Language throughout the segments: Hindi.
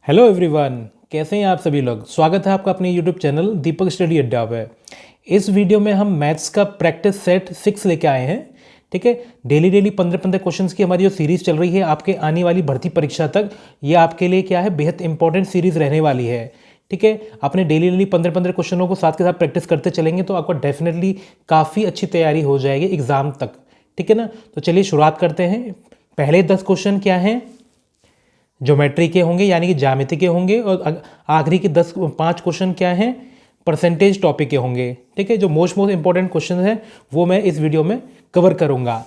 हेलो एवरीवन, कैसे हैं आप सभी लोग। स्वागत है आपका अपने यूट्यूब चैनल दीपक स्टडी अड्डा पे। इस वीडियो में हम मैथ्स का प्रैक्टिस सेट 6 लेके आए हैं। ठीक है, डेली 15-15 क्वेश्चंस की हमारी जो सीरीज़ चल रही है आपके आने वाली भर्ती परीक्षा तक, ये आपके लिए क्या है, बेहद इंपॉर्टेंट सीरीज़ रहने वाली है। ठीक है, अपने डेली 15-15 क्वेश्चनों को साथ के साथ प्रैक्टिस करते चलेंगे तो आपको डेफिनेटली काफ़ी अच्छी तैयारी हो जाएगी एग्ज़ाम तक। ठीक है ना, तो चलिए शुरुआत करते हैं। पहले 10 क्वेश्चन क्या हैं, ज्योमेट्री के होंगे यानी कि ज्यामिति के होंगे, और आखिरी के 5 क्वेश्चन क्या हैं, परसेंटेज टॉपिक के होंगे। ठीक है, जो मोस्ट इंपॉर्टेंट क्वेश्चन है वो मैं इस वीडियो में कवर करूंगा।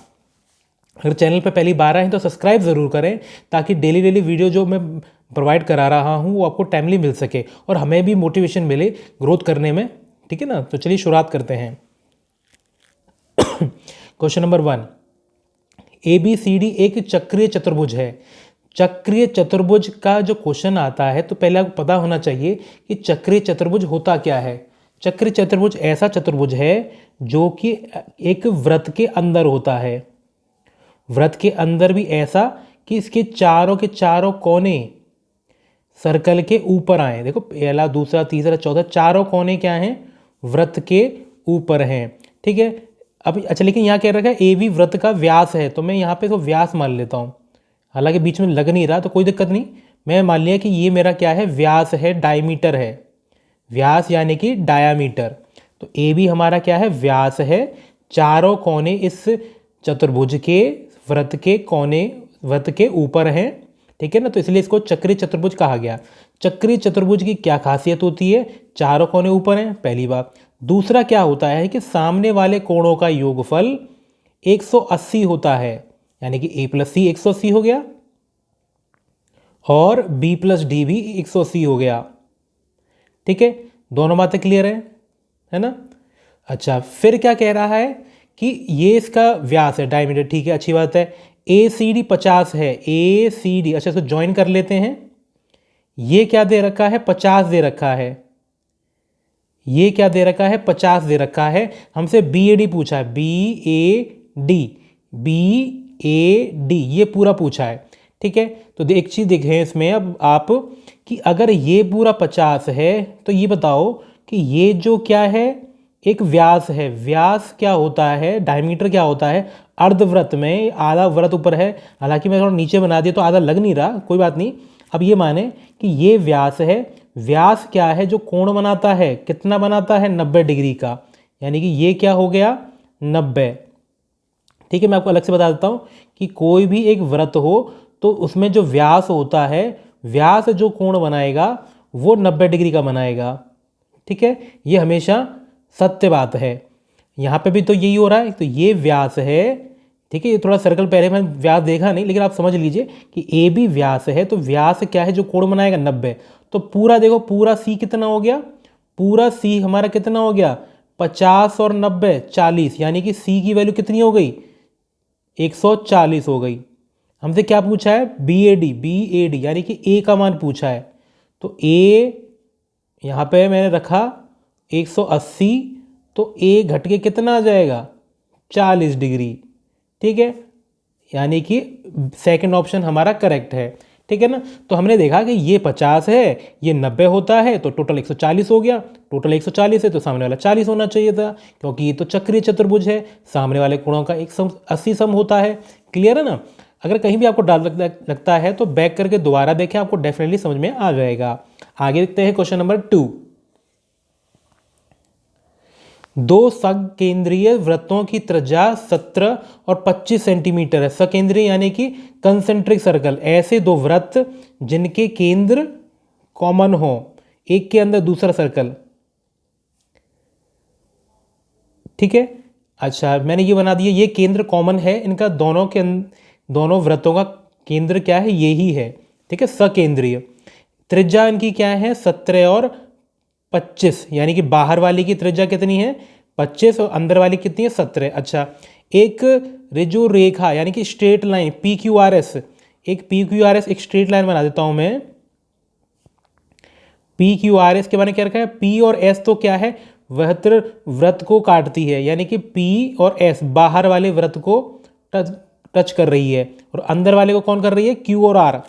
अगर चैनल पर पहली बार आए तो सब्सक्राइब ज़रूर करें ताकि डेली वीडियो जो मैं प्रोवाइड करा रहा हूँ वो आपको टाइमली मिल सके और हमें भी मोटिवेशन मिले ग्रोथ करने में। ठीक है ना, तो चलिए शुरुआत करते हैं। क्वेश्चन नंबर 1, ABCD एक चक्रीय चतुर्भुज है। चक्रीय चतुर्भुज का जो क्वेश्चन आता है तो पहले आपको पता होना चाहिए कि चक्रीय चतुर्भुज होता क्या है। चक्रीय चतुर्भुज ऐसा चतुर्भुज है जो कि एक वृत्त के अंदर होता है। वृत्त के अंदर भी ऐसा कि इसके चारों के चारों कोने सर्कल के ऊपर आए। देखो, पहला, दूसरा, तीसरा, चौथा, चारों कोने क्या हैं, वृत्त के ऊपर हैं। ठीक है, अब अच्छा, लेकिन यहाँ कह रखा है AB वृत्त का व्यास है, तो मैं यहाँ पे इसको व्यास मान लेता हूँ। हालांकि बीच में लग नहीं रहा तो कोई दिक्कत नहीं, मैं मान लिया कि ये मेरा क्या है, व्यास है, डायमीटर है। व्यास यानी कि डायामीटर। तो AB हमारा क्या है, व्यास है। चारों कोने इस चतुर्भुज के वृत्त के कोने वृत्त के ऊपर हैं। ठीक है ना, तो इसलिए इसको चक्रीय चतुर्भुज कहा गया। चक्रीय चतुर्भुज की क्या खासियत होती है, चारों कोने ऊपर हैं, पहली बात। दूसरा क्या होता है कि सामने वाले कोणों का योगफल 180 होता है, यानी कि A+C 180 हो गया और B+D भी 180 हो गया। ठीक है, दोनों बातें क्लियर है ना। अच्छा, फिर क्या कह रहा है कि ये इसका व्यास है, डायमीटर। ठीक है, अच्छी बात है। ACD 50 है, ACD। अच्छा, इसको ज्वाइन कर लेते हैं। ये क्या दे रखा है, 50 दे रखा है। ये क्या दे रखा है, 50 दे रखा है। हमसे BAD पूछा है, BAD ये पूरा पूछा है। ठीक है, तो एक चीज़ देखें इसमें अब आप, कि अगर ये पूरा 50 है तो ये बताओ कि ये जो क्या है, एक व्यास है। व्यास क्या होता है, डायमीटर क्या होता है, अर्धवृत्त में आधा वृत्त ऊपर है। हालांकि मैं थोड़ा नीचे बना दिया तो आधा लग नहीं रहा, कोई बात नहीं। अब ये माने कि ये व्यास है। व्यास क्या है, जो कोण बनाता है, कितना बनाता है, 90 डिग्री का, यानी कि ये क्या हो गया, 90। ठीक है, मैं आपको अलग से बता देता हूँ कि कोई भी एक वृत्त हो तो उसमें जो व्यास होता है, व्यास जो कोण बनाएगा वो 90 डिग्री का बनाएगा। ठीक है, ये हमेशा सत्य बात है। यहाँ पे भी तो यही हो रहा है, तो ये व्यास है। ठीक है, ये थोड़ा सर्कल पहले मैं व्यास देखा नहीं, लेकिन आप समझ लीजिए कि AB व्यास है, तो व्यास क्या है, जो कोण बनाएगा 90। तो पूरा देखो, पूरा C कितना हो गया, पूरा C हमारा कितना हो गया, 50 और 90 40, यानी कि C की वैल्यू कितनी हो गई, 140 हो गई। हमसे क्या पूछा है, BAD यानी कि A का मान पूछा है। तो A यहाँ पे मैंने रखा 180, तो A घट के कितना आ जाएगा, 40 डिग्री। ठीक है, यानी कि सेकंड ऑप्शन हमारा करेक्ट है। ठीक है ना, तो हमने देखा कि ये 50 है, ये 90 होता है, तो टोटल 140 हो गया। टोटल 140 है तो सामने वाला 40 होना चाहिए था, क्योंकि ये तो चक्रीय चतुर्भुज है, सामने वाले कोणों का 180 सम होता है। क्लियर है ना। अगर कहीं भी आपको डाल लगता है तो बैक करके दोबारा देखें, आपको डेफिनेटली समझ में आ जाएगा। आगे देखते हैं क्वेश्चन नंबर 2। दो सकेंद्रीय वृत्तों की त्रिज्या 17 और 25 सेंटीमीटर है। सकेंद्रीय यानी कि कंसेंट्रिक सर्कल, ऐसे दो वृत्त जिनके केंद्र कॉमन हो, एक के अंदर दूसरा सर्कल। ठीक है, अच्छा, मैंने ये बना दिया, ये केंद्र कॉमन है इनका, दोनों वृत्तों का केंद्र क्या है, ये ही है। ठीक है, सकेंद्रीय। त्रिज्या इनकी क्या है, 17 और 25, यानी कि बाहर वाली की त्रिज्या कितनी है, 25, और अंदर वाली कितनी है, 17। अच्छा, एक ऋजु रेखा यानी कि स्ट्रेट लाइन PQRS, एक स्ट्रेट लाइन बना देता हूं मैं। PQRS के बारे में क्या रखा है, P और S तो क्या है, वृत्त को काटती है, यानी कि P और S बाहर वाले वृत्त को टच कर रही है, और अंदर वाले को कौन कर रही है, Q और R।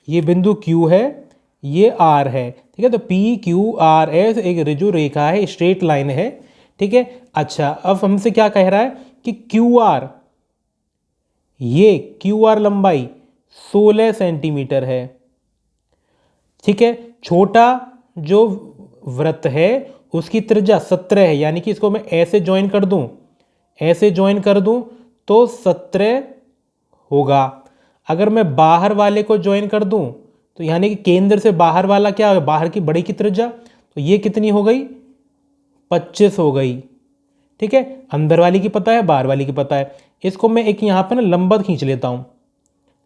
ये बिंदु Q है, ये आर है, ठीक है। तो पी क्यू आर एस एक रिजु रेखा है, स्ट्रेट लाइन है, ठीक है। अच्छा, अब हमसे क्या कह रहा है कि क्यू आर, ये क्यू आर लंबाई 16 सेंटीमीटर है, ठीक है। छोटा जो वृत्त है उसकी त्रिज्या 17 है, यानी कि इसको मैं ऐसे ज्वाइन कर दूं, ऐसे ज्वाइन कर दूं तो 17 होगा। अगर मैं बाहर वाले को ज्वाइन कर दूं तो यानी कि केंद्र से बाहर वाला क्या है, बाहर की बड़ी की त्रिज्या, तो ये कितनी हो गई, 25 हो गई, ठीक है। अंदर वाली की पता है, बाहर वाली की पता है। इसको मैं एक यहाँ पे ना लंबवत खींच लेता हूँ,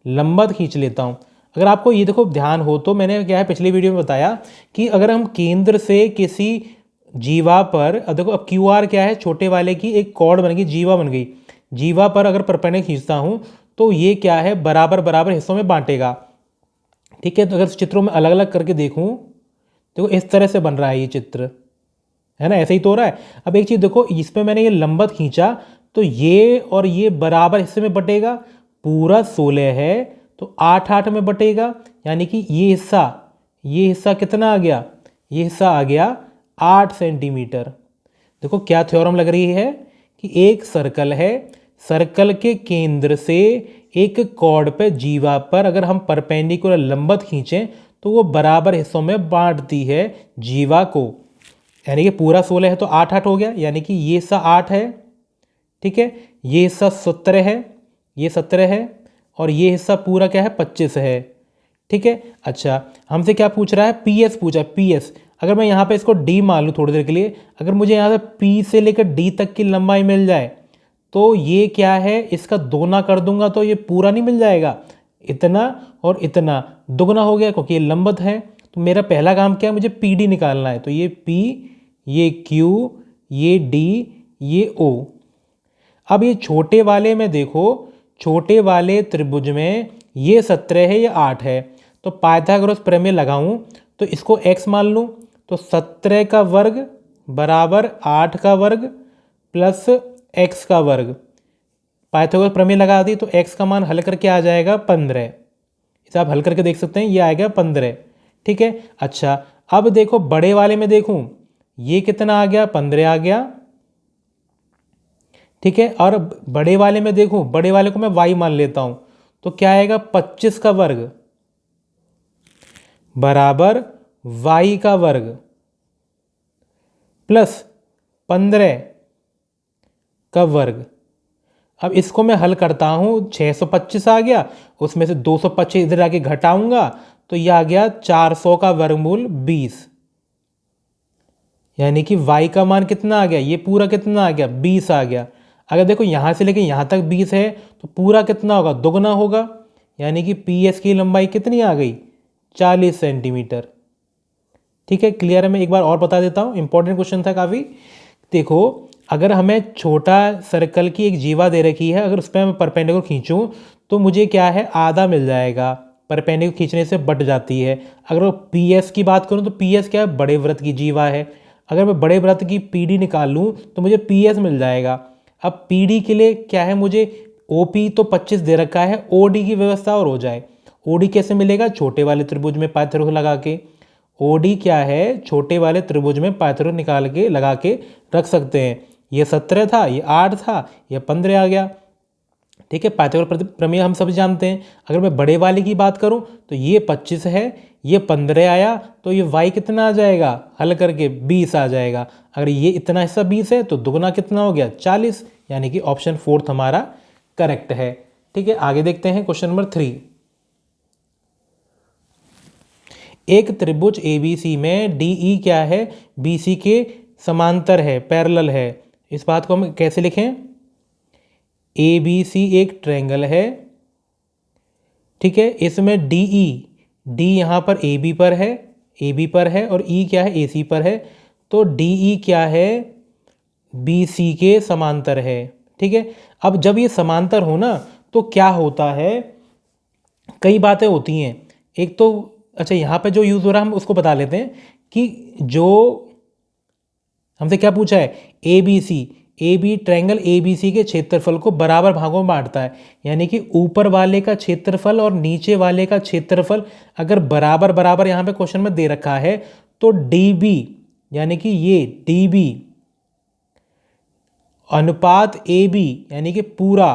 लंबवत खींच लेता हूँ। अगर आपको ये देखो ध्यान हो तो मैंने क्या है पिछली वीडियो में बताया कि अगर हम केंद्र से किसी जीवा पर, अब देखो अब क्यू आर क्या है, छोटे वाले की एक कॉर्ड बन गई, जीवा बन गई, जीवा पर अगर परपेंडिकुलर खींचता हूँ तो ये क्या है, बराबर बराबर हिस्सों में बांटेगा, ठीक है। तो अगर चित्रों में अलग अलग करके देखूँ देखो इस तरह से बन रहा है ये चित्र, है ना, ऐसे ही तो हो रहा है। अब एक चीज़ देखो, इस पर मैंने ये लंबवत खींचा तो ये और ये बराबर हिस्से में बटेगा, पूरा 16 है तो 8 में बटेगा, यानी कि ये हिस्सा कितना आ गया, ये हिस्सा आ गया 8 सेंटीमीटर। देखो क्या थ्योरम लग रही है कि एक सर्कल है, सर्कल के केंद्र से एक कॉर्ड पे जीवा पर अगर हम परपेंडिकुलर लंबवत खींचें तो वो बराबर हिस्सों में बांटती है जीवा को, यानी कि पूरा 16 है तो 8 हो गया, यानी कि ये हिस्सा 8 है, ठीक है। ये हिस्सा 17 है, ये 17 है, और ये हिस्सा पूरा क्या है, 25 है, ठीक है। अच्छा, हमसे क्या पूछ रहा है, पी एस पूछा है, पी एस। अगर मैं यहाँ पे इसको डी मान लूँ थोड़ी देर के लिए, अगर मुझे यहाँ से पी से लेकर डी तक की लंबाई मिल जाए तो ये क्या है, इसका दोना कर दूंगा तो ये पूरा नहीं मिल जाएगा, इतना और इतना दुगना हो गया, क्योंकि ये लंबवत है। तो मेरा पहला काम क्या है, मुझे पी डी निकालना है, तो ये पी, ये क्यू, ये डी, ये ओ। अब ये छोटे वाले में देखो, छोटे वाले त्रिभुज में ये 17 है, ये 8 है, तो पाइथागोरस प्रमेय लगाऊं तो इसको x मान लूं, तो 17 का वर्ग बराबर 8 का वर्ग प्लस x का वर्ग। पाइथागोरस प्रमेय लगा दी तो x का मान हल करके आ जाएगा 15, इसे आप हल करके देख सकते हैं, ये आएगा 15, ठीक है। अच्छा, अब देखो बड़े वाले में देखूं, ये कितना आ गया, 15 आ गया, ठीक है। और बड़े वाले में देखूं, बड़े वाले को मैं y मान लेता हूं, तो क्या आएगा, 25 का वर्ग बराबर y का वर्ग प्लस 15 का वर्ग। अब इसको मैं हल करता हूं, 625 आ गया, उसमें से 225 इधर आके घटाऊंगा तो यह आ गया 400 का वर्गमूल 20, यानी कि y का मान कितना आ गया, ये पूरा कितना आ गया, 20 आ गया। अगर देखो यहाँ से लेके यहाँ तक 20 है तो पूरा कितना होगा, दोगुना होगा, यानी कि पी एस की लंबाई कितनी आ गई, 40 सेंटीमीटर, ठीक है। क्लियर है, मैं एक बार और बता देता हूँ, इंपॉर्टेंट क्वेश्चन था काफ़ी। देखो अगर हमें छोटा सर्कल की एक जीवा दे रखी है, अगर उस पर मैं परपेंडिकुलर खींचूं तो मुझे क्या है, आधा मिल जाएगा, परपेंडिकुलर खींचने से बट जाती है। अगर पी एस की बात करूं तो पी एस क्या है, बड़े वृत्त की जीवा है, अगर मैं बड़े वृत्त की पी डी निकाल लूँ तो मुझे पी एस मिल जाएगा। अब पी डी के लिए क्या है, मुझे ओ पी तो 25 दे रखा है, ओ डी की व्यवस्था और हो जाए। ओ डी कैसे मिलेगा, छोटे वाले त्रिभुज में पाइथागोरस लगा के, ओ डी क्या है, छोटे वाले त्रिभुज में पाइथागोरस निकाल के लगा के रख सकते हैं। ये 17 था, ये 8 था, ये 15 आ गया, ठीक है। पाइथागोरस प्रमेय हम सब जानते हैं। अगर मैं बड़े वाले की बात करूं तो ये 25 है, ये 15 आया, तो ये y कितना आ जाएगा, हल करके 20 आ जाएगा। अगर ये इतना हिस्सा 20 है तो दुगना कितना हो गया, 40, यानी कि ऑप्शन 4 हमारा करेक्ट है, ठीक है। आगे देखते हैं क्वेश्चन नंबर 3। एक त्रिभुज ABC में DE क्या है, BC के समांतर है, पैरेलल है। इस बात को हम कैसे लिखें, ABC एक ट्रायंगल है, ठीक है। इसमें DE, D यहाँ पर AB पर है, AB पर है, और E क्या है, AC पर है, तो DE क्या है, BC के समांतर है, ठीक है। अब जब ये समांतर हो ना तो क्या होता है, कई बातें होती हैं। एक तो अच्छा यहाँ पे जो यूज़ हो रहा है हम उसको बता लेते हैं कि जो हमसे क्या पूछा है, A B triangle A B C के क्षेत्रफल को बराबर भागों में बांटता है, यानी कि ऊपर वाले का क्षेत्रफल और नीचे वाले का क्षेत्रफल अगर बराबर बराबर यहाँ पे क्वेश्चन में दे रखा है तो डी बी, यानी कि ये डी बी अनुपात ए बी यानी कि पूरा,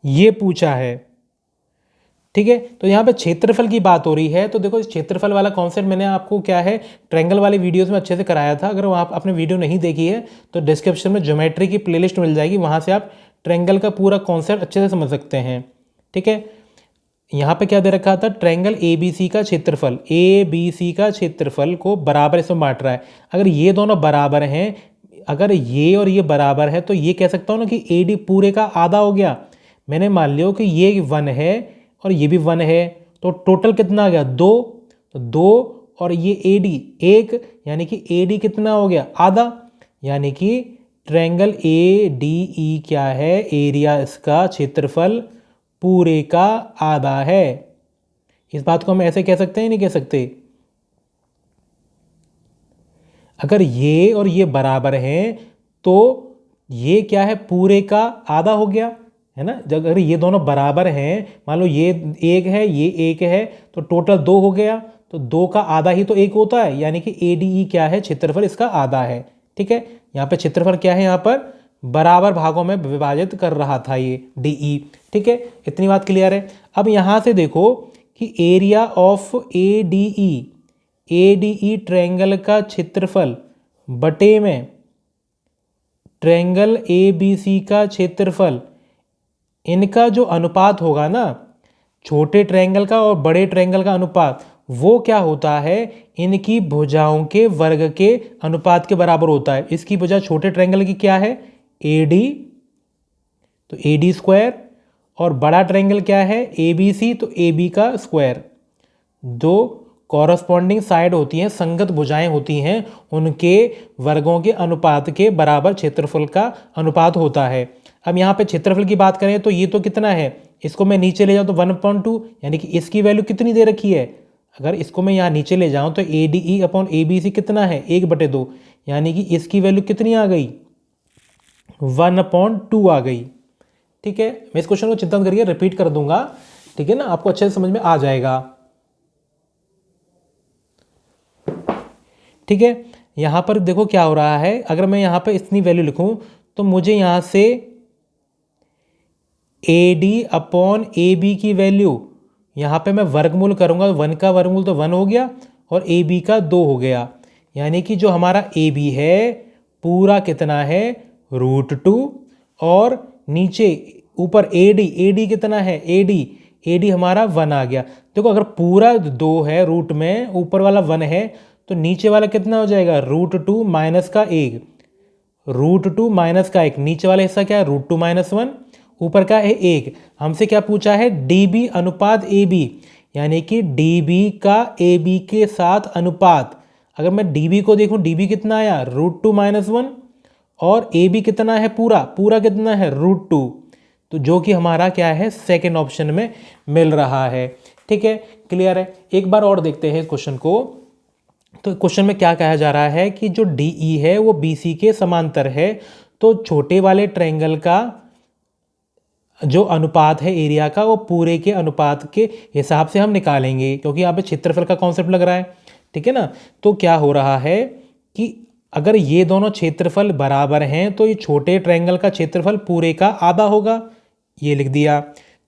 ये पूछा है। ठीक है, तो यहाँ पे क्षेत्रफल की बात हो रही है, तो देखो इस क्षेत्रफल वाला कॉन्सेप्ट मैंने आपको क्या है ट्रायंगल वाले वीडियोस में अच्छे से कराया था। अगर वहाँ आपने वीडियो नहीं देखी है तो डिस्क्रिप्शन में ज्योमेट्री की प्लेलिस्ट मिल जाएगी, वहाँ से आप ट्रायंगल का पूरा कॉन्सेप्ट अच्छे से समझ सकते हैं। ठीक है, यहाँ पे क्या दे रखा था, ट्रायंगल ए बी सी का क्षेत्रफल, ए बी सी का क्षेत्रफल को बराबर इसमें बांट रहा है। अगर ये दोनों बराबर हैं, अगर ये और ये बराबर है तो ये कह सकता हूँ ना कि ए डी पूरे का आधा हो गया। मैंने मान लिया कि ये 1 है और ये भी 1 है, तो टोटल कितना आ गया 2, तो 2 और ये ए डी 1, यानी कि ए डी कितना हो गया आधा, यानी कि ट्रायंगल ए डी ई क्या है, एरिया इसका क्षेत्रफल पूरे का आधा है। इस बात को हम ऐसे कह सकते हैं नहीं कह सकते। अगर ये और ये बराबर हैं तो ये क्या है पूरे का आधा हो गया, है ना। जब अगर ये दोनों बराबर हैं, मान लो ये 1 है ये 1 है, तो टोटल 2 हो गया, तो 2 का आधा ही तो 1 होता है, यानी कि ए डी ई क्या है क्षेत्रफल इसका आधा है। ठीक है, यहाँ पे क्षेत्रफल क्या है, यहाँ पर बराबर भागों में विभाजित कर रहा था ये डी ई। ठीक है, इतनी बात क्लियर है। अब यहाँ से देखो कि area of A D E triangle का क्षेत्रफल बटे में ट्रायंगल ए बी सी का क्षेत्रफल, इनका जो अनुपात होगा ना, छोटे ट्रायंगल का और बड़े ट्रायंगल का अनुपात, वो क्या होता है, इनकी भुजाओं के वर्ग के अनुपात के बराबर होता है। इसकी भुजा छोटे ट्रायंगल की क्या है ए डी, तो ए डी स्क्वायर, और बड़ा ट्रायंगल क्या है ए बी सी, तो ए बी का स्क्वायर। दो कॉरस्पॉन्डिंग साइड होती हैं, संगत भुजाएं होती हैं, उनके वर्गों के अनुपात के बराबर क्षेत्रफल का अनुपात होता है। अब यहाँ पे क्षेत्रफल की बात करें तो ये तो कितना है, इसको मैं नीचे ले जाऊँ तो 1/2, यानी कि इसकी वैल्यू कितनी दे रखी है। अगर इसको मैं यहाँ नीचे ले जाऊँ तो A D E upon A B C कितना है 1/2, यानी कि इसकी वैल्यू कितनी आ गई 1/2 आ गई। ठीक है, मैं इस क्वेश्चन को चिंता करिए रिपीट कर दूंगा, ठीक है ना, आपको अच्छे से समझ में आ जाएगा। ठीक है, यहाँ पर देखो क्या हो रहा है, अगर मैं यहाँ पे इतनी वैल्यू लिखूं तो मुझे यहाँ से A D upon A B की वैल्यू, यहाँ पे मैं वर्गमूल करूँगा, 1 का वर्गमूल तो 1 हो गया और ए बी का 2 हो गया, यानी कि जो हमारा ए बी है पूरा कितना है √2, और नीचे ऊपर ए डी कितना है ए डी हमारा 1 आ गया। देखो अगर पूरा 2 है रूट में, ऊपर वाला 1 है, तो नीचे वाला कितना हो जाएगा √2 माइनस का 1, √2 माइनस का 1, नीचे वाला हिस्सा क्या है √2 - 1, ऊपर का है 1। हमसे क्या पूछा है डी बी अनुपात ए बी, यानी कि डी बी का ए बी के साथ अनुपात। अगर मैं डी बी को देखूं, डी बी कितना आया √2 - 1, और ए बी कितना है पूरा कितना है √2, तो जो कि हमारा क्या है सेकेंड ऑप्शन में मिल रहा है। ठीक है, क्लियर है। एक बार और देखते हैं क्वेश्चन को। तो क्वेश्चन में क्या कहा जा रहा है कि जो डी ई है वो बी सी के समांतर है, तो छोटे वाले ट्रायंगल का जो अनुपात है एरिया का वो पूरे के अनुपात के हिसाब से हम निकालेंगे, क्योंकि यहाँ पे क्षेत्रफल का कॉन्सेप्ट लग रहा है। ठीक है ना, तो क्या हो रहा है कि अगर ये दोनों क्षेत्रफल बराबर हैं तो ये छोटे ट्रायंगल का क्षेत्रफल पूरे का आधा होगा, ये लिख दिया।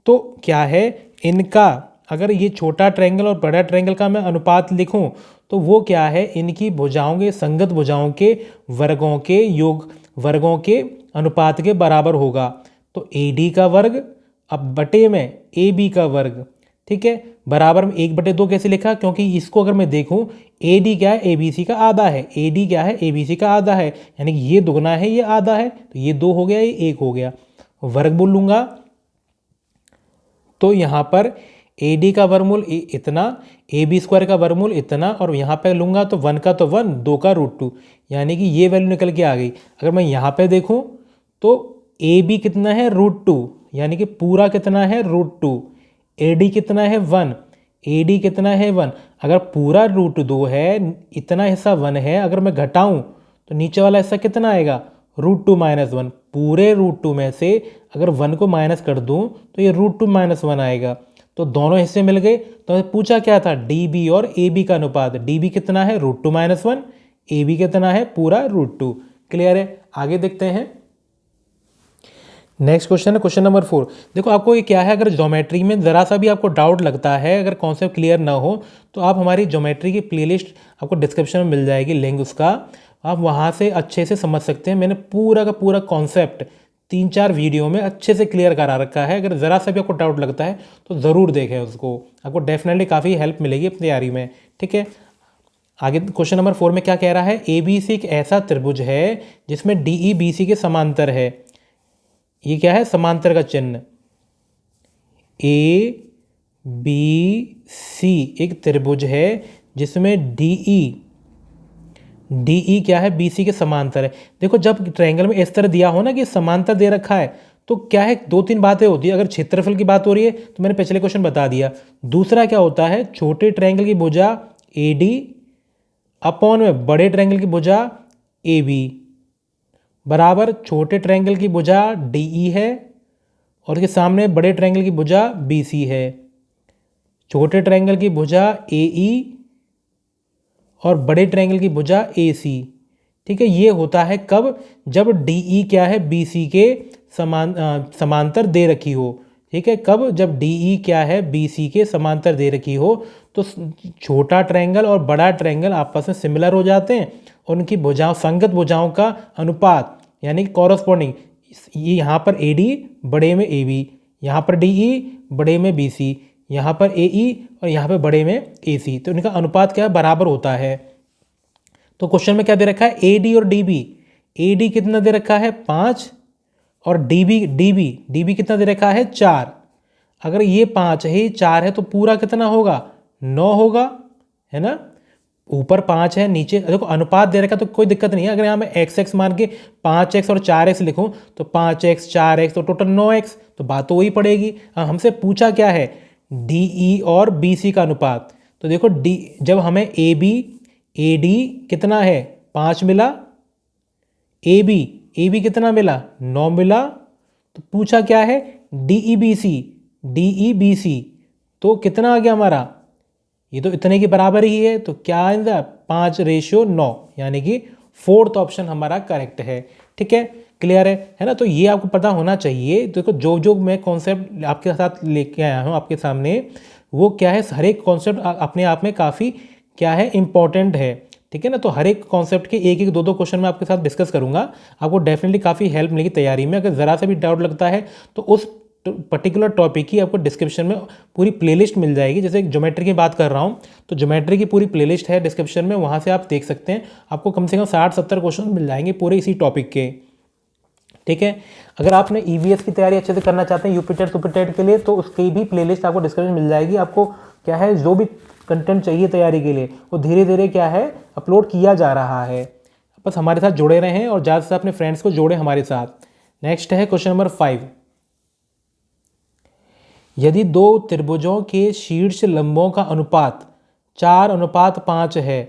तो क्या है इनका, अगर ये छोटा ट्रायंगल और बड़ा ट्रायंगल का मैं अनुपात लिखूं तो वो क्या है, इनकी भुजाओं के संगत भुजाओं के वर्गों के योग, वर्गों के अनुपात के बराबर होगा। तो ए डी का वर्ग अब बटे में ए बी का वर्ग, ठीक है, बराबर में 1/2 कैसे लिखा, क्योंकि इसको अगर मैं देखूं ए डी क्या है ए बी सी का आधा है, ए डी क्या है ए बी सी का आधा है, यानी कि ये दुगना है ये आधा है, तो ये 2 हो गया ये 1 हो गया। वर्ग बोल लूंगा तो यहाँ पर ए डी का वर्गमूल इतना, ए बी स्क्वायर का वर्गमूल इतना, और यहाँ पे लूँगा तो 1 का तो 1, 2 का √2, यानी कि ये वैल्यू निकल के आ गई। अगर मैं यहाँ पे देखूँ तो ए बी कितना है √2, यानी कि पूरा कितना है √2, ए डी कितना है 1, ए डी कितना है 1। अगर पूरा √2 है, इतना हिस्सा 1 है, अगर मैं घटाऊँ तो नीचे वाला हिस्सा कितना आएगा √2 - 1, पूरे √2 में से अगर 1 को माइनस कर दूं तो ये √2 - 1 आएगा। तो दोनों हिस्से मिल गए। तो पूछा क्या था, डी बी और ए बी का अनुपात। डी बी कितना है, √2 - 1, ए बी कितना है, पूरा √2। क्लियर है। आगे देखते हैं। नेक्स्ट क्वेश्चन है क्वेश्चन नंबर 4। देखो आपको ये क्या है, अगर ज्योमेट्री में ज़रा सा भी आपको डाउट लगता है, अगर कॉन्सेप्ट क्लियर ना हो, तो आप हमारी ज्योमेट्री की प्लेलिस्ट आपको डिस्क्रिप्शन में मिल जाएगी, लिंक उसका, आप वहाँ से अच्छे से समझ सकते हैं। मैंने पूरा का पूरा कॉन्सेप्ट 3-4 वीडियो में अच्छे से क्लियर करा रखा है। अगर ज़रा सा भी आपको डाउट लगता है तो ज़रूर देखें उसको, आपको डेफिनेटली काफ़ी हेल्प मिलेगी अपनी तैयारी में। ठीक है। आगे क्वेश्चन नंबर 4 में क्या कह रहा है, ए बी सी एक ऐसा त्रिभुज है जिसमें डी ई बी सी के समांतर है। ये क्या है, समांतर का चिन्ह। ए बी सी एक त्रिभुज है जिसमें डी ई क्या है, बी सी के समांतर है। देखो जब ट्रायंगल में इस तरह दिया हो ना कि समांतर दे रखा है, तो क्या है, 2-3 बातें होती है। अगर क्षेत्रफल की बात हो रही है तो मैंने पिछले क्वेश्चन बता दिया। दूसरा क्या होता है, छोटे ट्रायंगल की भुजा ए डी अपॉन में बड़े ट्रायंगल की भुजा ए बी बराबर छोटे ट्रायंगल की भुजा डी ई है और इसके सामने बड़े ट्रायंगल की भुजा बी सी है। छोटे ट्रायंगल की भुजा ए ई और बड़े ट्रायंगल की भुजा ए सी। ठीक है। ये होता है कब, जब डी ई क्या है, बी सी के समांतर दे रखी हो। ठीक है। कब, जब डी ई क्या है, बी सी के समांतर दे रखी हो, तो छोटा ट्रायंगल और बड़ा ट्रायंगल आपस में सिमिलर हो जाते हैं और उनकी भुजाओं, संगत भुजाओं का अनुपात यानी कि कॉरस्पॉन्डिंग, ये यहाँ पर ए डी बड़े में ए बी, यहाँ पर डी ई बड़े में बी सी, यहाँ पर ए ई और यहाँ पर बड़े में ए सी, तो इनका अनुपात क्या है, बराबर होता है। तो क्वेश्चन में क्या दे रखा है, ए डी और डी बी। ए डी कितना दे रखा है, 5, और डी बी कितना दे रखा है, 4। अगर ये 5 है, ये 4 है, तो पूरा कितना होगा, 9 होगा, है ना। ऊपर 5 है, नीचे देखो अनुपात दे रखा, तो कोई दिक्कत नहीं है। अगर यहाँ मैं x मान के 5x और 4x लिखूं तो 5x 4x तो टोटल 9x, तो बात तो वही पड़ेगी। हमसे पूछा क्या है, डी ई और बी सी का अनुपात। तो देखो डी, जब हमें ए डी कितना है, 5 मिला, ए बी कितना मिला, 9 मिला, तो पूछा क्या है, डी ई बी सी तो कितना आ गया हमारा, ये तो इतने के बराबर ही है, तो क्या आएगा, 5:9, यानी कि 4th ऑप्शन हमारा करेक्ट है। ठीक है। क्लियर है ना। तो ये आपको पता होना चाहिए। देखो जो मैं कॉन्सेप्ट आपके साथ लेके आया हूँ आपके सामने, वो क्या है, हर एक कॉन्सेप्ट अपने आप में काफ़ी क्या है, इंपॉर्टेंट है। ठीक है ना। तो हर एक कॉन्सेप्ट के एक 2 क्वेश्चन मैं आपके साथ डिस्कस करूंगा, आपको डेफिनेटली काफ़ी हेल्प मिलेगी तैयारी में। अगर ज़रा सा भी डाउट लगता है तो उस पर्टिकुलर टॉपिक की आपको डिस्क्रिप्शन में पूरी प्लेलिस्ट मिल जाएगी। जैसे ज्योमेट्री की बात कर रहा हूँ तो ज्योमेट्री की पूरी प्लेलिस्ट है डिस्क्रिप्शन में, वहाँ से आप देख सकते हैं। आपको कम से कम 60-70 क्वेश्चन मिल जाएंगे पूरे इसी टॉपिक के। ठीक है। अगर आपने ईवीएस की तैयारी अच्छे से करना चाहते हैं यूपीटेट सुपरटेट के लिए, तो उसकी भी प्लेलिस्ट आपको डिस्क्रिप्शन मिल जाएगी। आपको क्या है, जो भी कंटेंट चाहिए तैयारी के लिए, वो धीरे धीरे क्या है, अपलोड किया जा रहा है। बस हमारे साथ जुड़े रहें और ज़्यादा से अपने फ्रेंड्स को जोड़े हमारे साथ। नेक्स्ट है क्वेश्चन नंबर 5। यदि 2 त्रिभुजों के शीर्ष लंबों का अनुपात 4:5 है,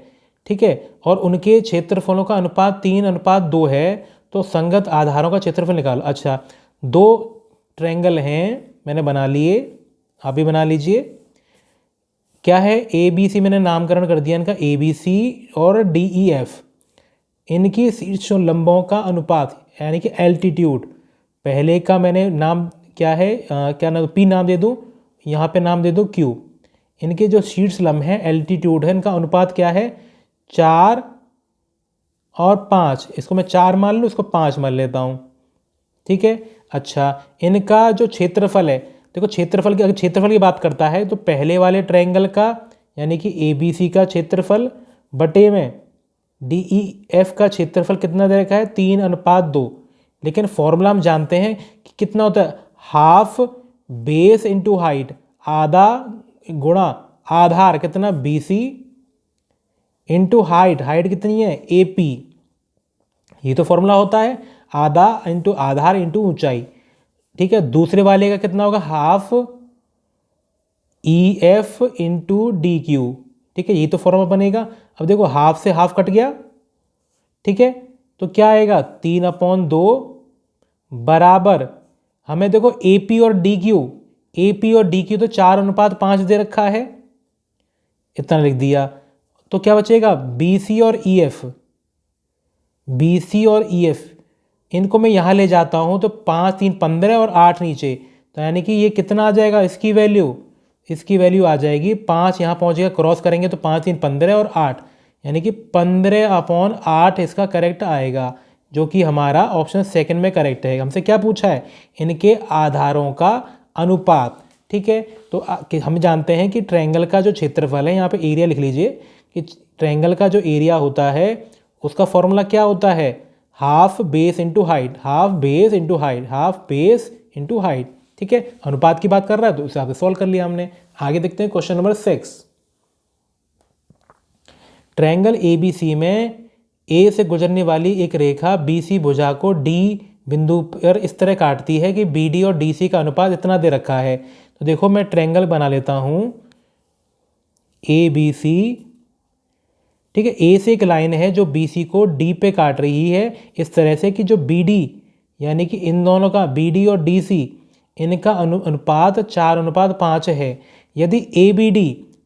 ठीक है, और उनके क्षेत्रफलों का अनुपात 3:2 है, तो संगत आधारों का क्षेत्रफल निकालो। अच्छा, 2 ट्रायंगल हैं, मैंने बना लिए, आप भी बना लीजिए। क्या है, ए बी सी मैंने नामकरण कर दिया इनका, ए बी सी और डी ई एफ। इनकी शीर्ष लंबों का अनुपात यानी कि एल्टीट्यूड, पहले का मैंने नाम क्या है, क्या नाम, पी नाम दे दूँ, यहाँ पे नाम दे दूँ क्यू। इनके जो शीर्ष लंब हैं, एल्टीट्यूड है, इनका अनुपात क्या है, 4 और 5। इसको मैं 4 मान लूँ, इसको 5 मान लेता हूँ। ठीक है। अच्छा, इनका जो क्षेत्रफल है, देखो क्षेत्रफल की, अगर क्षेत्रफल की बात करता है तो पहले वाले ट्रायंगल का यानी कि ए बी सी का क्षेत्रफल बटे में डी ई एफ का क्षेत्रफल कितना दे रखा है, 3:2। लेकिन फॉर्मूला हम जानते हैं कि कितना होता है, हाफ बेस इंटू हाइट, आधा गुणा आधार कितना, B C into height, height कितनी है, ए पी। ये तो फॉर्मूला होता है, आधा इंटू आधार इंटू ऊंचाई। ठीक है। दूसरे वाले का कितना होगा, half E F into D Q. ठीक है, ये तो फॉर्मूला बनेगा। अब देखो हाफ से हाफ कट गया, ठीक है, तो क्या आएगा 3/2 बराबर, हमें देखो AP और DQ तो 4:5 दे रखा है, इतना लिख दिया। तो क्या बचेगा BC और EF, इनको मैं यहाँ ले जाता हूँ तो 5 3 15 और 8 नीचे, तो यानी कि ये कितना आ जाएगा, इसकी वैल्यू आ जाएगी 5, यहाँ पहुँचेगा, क्रॉस करेंगे तो 5 3 15 और 8, यानी कि 15/8 इसका करेक्ट आएगा, जो कि हमारा ऑप्शन सेकंड में करेक्ट है। हमसे क्या पूछा है, इनके आधारों का अनुपात। ठीक है, तो हम जानते हैं कि ट्रायंगल का जो क्षेत्रफल है, यहाँ पे एरिया लिख लीजिए कि ट्रायंगल का जो एरिया होता है उसका फॉर्मूला क्या होता है, हाफ बेस इंटू हाइट। ठीक है, अनुपात की बात कर रहा है तो उसे आप सॉल्व कर लिया हमने। आगे देखते हैं क्वेश्चन नंबर 6। ट्रायंगल ABC में A से गुजरने वाली एक रेखा BC भुजा को D बिंदु पर इस तरह काटती है कि BD और DC का अनुपात इतना दे रखा है। तो देखो मैं ट्रायंगल बना लेता हूँ ABC। ठीक है, A से एक लाइन है जो BC को D पे काट रही है इस तरह से कि जो BD यानी कि इन दोनों का BD और DC इनका अनुपात 4:5 है। यदि ABD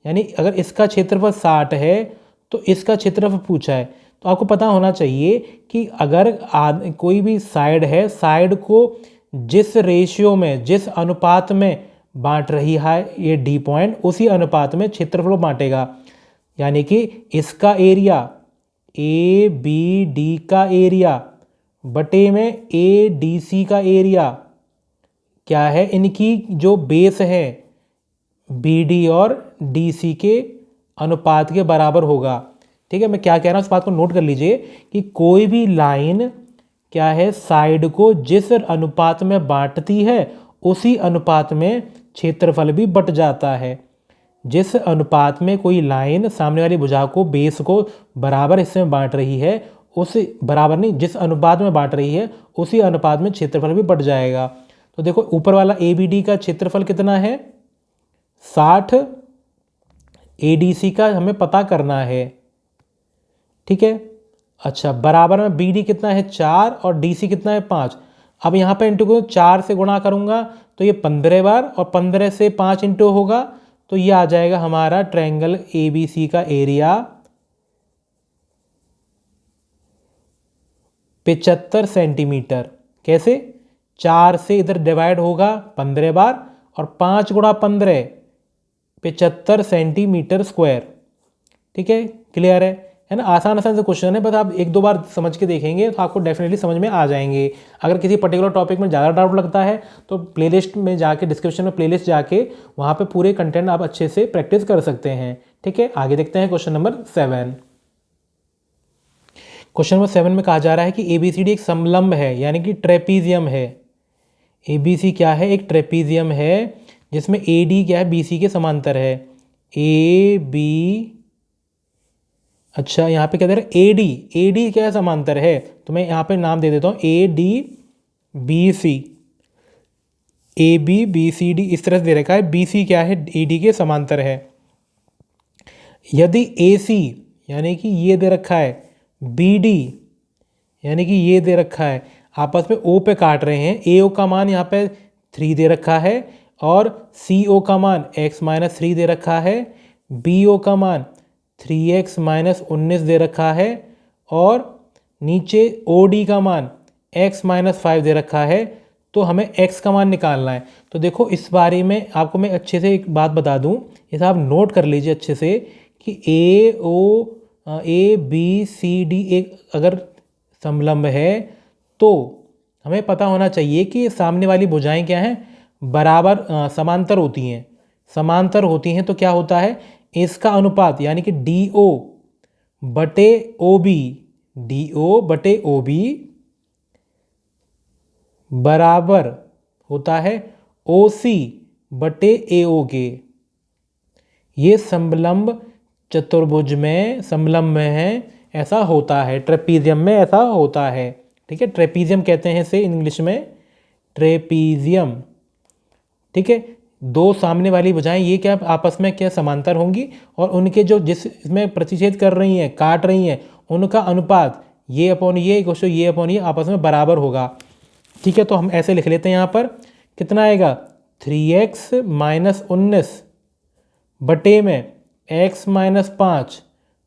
यानी अगर इसका क्षेत्रफल 60 है तो इसका क्षेत्रफल पूछा है, तो आपको पता होना चाहिए कि अगर कोई भी साइड है, साइड को जिस रेशियो में, जिस अनुपात में बांट रही है ये D पॉइंट, उसी अनुपात में क्षेत्रफल बांटेगा। यानी कि इसका एरिया ABD का एरिया बटे में ADC का एरिया क्या है, इनकी जो बेस है BD और DC के अनुपात के बराबर होगा। ठीक है, मैं क्या कह रहा हूँ इस बात को नोट कर लीजिए कि कोई भी लाइन क्या है, साइड को जिस अनुपात में बांटती है उसी अनुपात में क्षेत्रफल भी बट जाता है। जिस अनुपात में कोई लाइन सामने वाली भुजा को, बेस को बराबर हिस्से में बांट रही है, उस बराबर नहीं, जिस अनुपात में बांट रही है उसी अनुपात में क्षेत्रफल भी बढ़ जाएगा। तो देखो ऊपर वाला ABD का क्षेत्रफल कितना है 60, ADC का हमें पता करना है। ठीक है, अच्छा बराबर में BD कितना है 4 और DC कितना है 5। अब यहाँ पे इंटू को 4 से गुणा करूँगा तो ये 15 बार, और 15 से 5 इंटू होगा तो ये आ जाएगा हमारा ट्रायंगल ABC का एरिया 75 सेंटीमीटर। कैसे, 4 से इधर डिवाइड होगा 15 बार और 5 गुणा 15 75 सेंटीमीटर स्क्वायर। ठीक है, क्लियर है ना। आसान से क्वेश्चन है, बस आप 1-2 बार समझ के देखेंगे तो आपको डेफिनेटली समझ में आ जाएंगे। अगर किसी पर्टिकुलर टॉपिक में ज़्यादा डाउट लगता है तो प्लेलिस्ट में जाके, डिस्क्रिप्शन में प्लेलिस्ट जाके वहाँ पे पूरे कंटेंट आप अच्छे से प्रैक्टिस कर सकते हैं। ठीक है, आगे देखते हैं क्वेश्चन नंबर 7। क्वेश्चन नंबर 7 में कहा जा रहा है कि ABCD एक समलंब है, यानी कि ट्रेपीजियम है। ABC क्या है, एक ट्रेपीजियम है जिसमें AD क्या है, BC के समांतर है। AB, अच्छा यहाँ पे क्या दे रहा है AD क्या है, समांतर है, तो मैं यहाँ पे नाम दे देता हूँ ADBC। ABBCD इस तरह से दे रखा है, BC क्या है, AD के समांतर है। यदि AC यानी कि ये दे रखा है, BD यानी कि ये दे रखा है, आपस में O पे काट रहे हैं। AO का मान यहाँ पे 3 दे रखा है और CO का मान x-3 दे रखा है, BO का मान 3x-19 दे रखा है और नीचे OD का मान x-5 दे रखा है। तो हमें x का मान निकालना है। तो देखो इस बारे में आपको मैं अच्छे से एक बात बता दूं, इसे आप नोट कर लीजिए अच्छे से कि ABCD एक अगर समलंब है तो हमें पता होना चाहिए कि सामने वाली भुजाएं क्या हैं, बराबर समांतर होती हैं। समांतर होती हैं तो क्या होता है, इसका अनुपात यानी कि DO बटे OB बराबर होता है OC बटे AO के। ये समलंब चतुर्भुज में, समलंब में है, ऐसा होता है, ट्रेपीजियम में ऐसा होता है। ठीक है, ट्रेपीजियम कहते हैं इसे इंग्लिश में, ट्रेपीजियम। ठीक है, दो सामने वाली भुजाएं ये क्या आपस में क्या समांतर होंगी और उनके जो जिस इसमें प्रतिच्छेद कर रही हैं, काट रही हैं, उनका अनुपात ये अपॉन ये इक्वल टू ये अपॉन ये आपस में बराबर होगा। ठीक है, तो हम ऐसे लिख लेते हैं यहाँ पर कितना आएगा 3x माइनस 19 बटे में x माइनस 5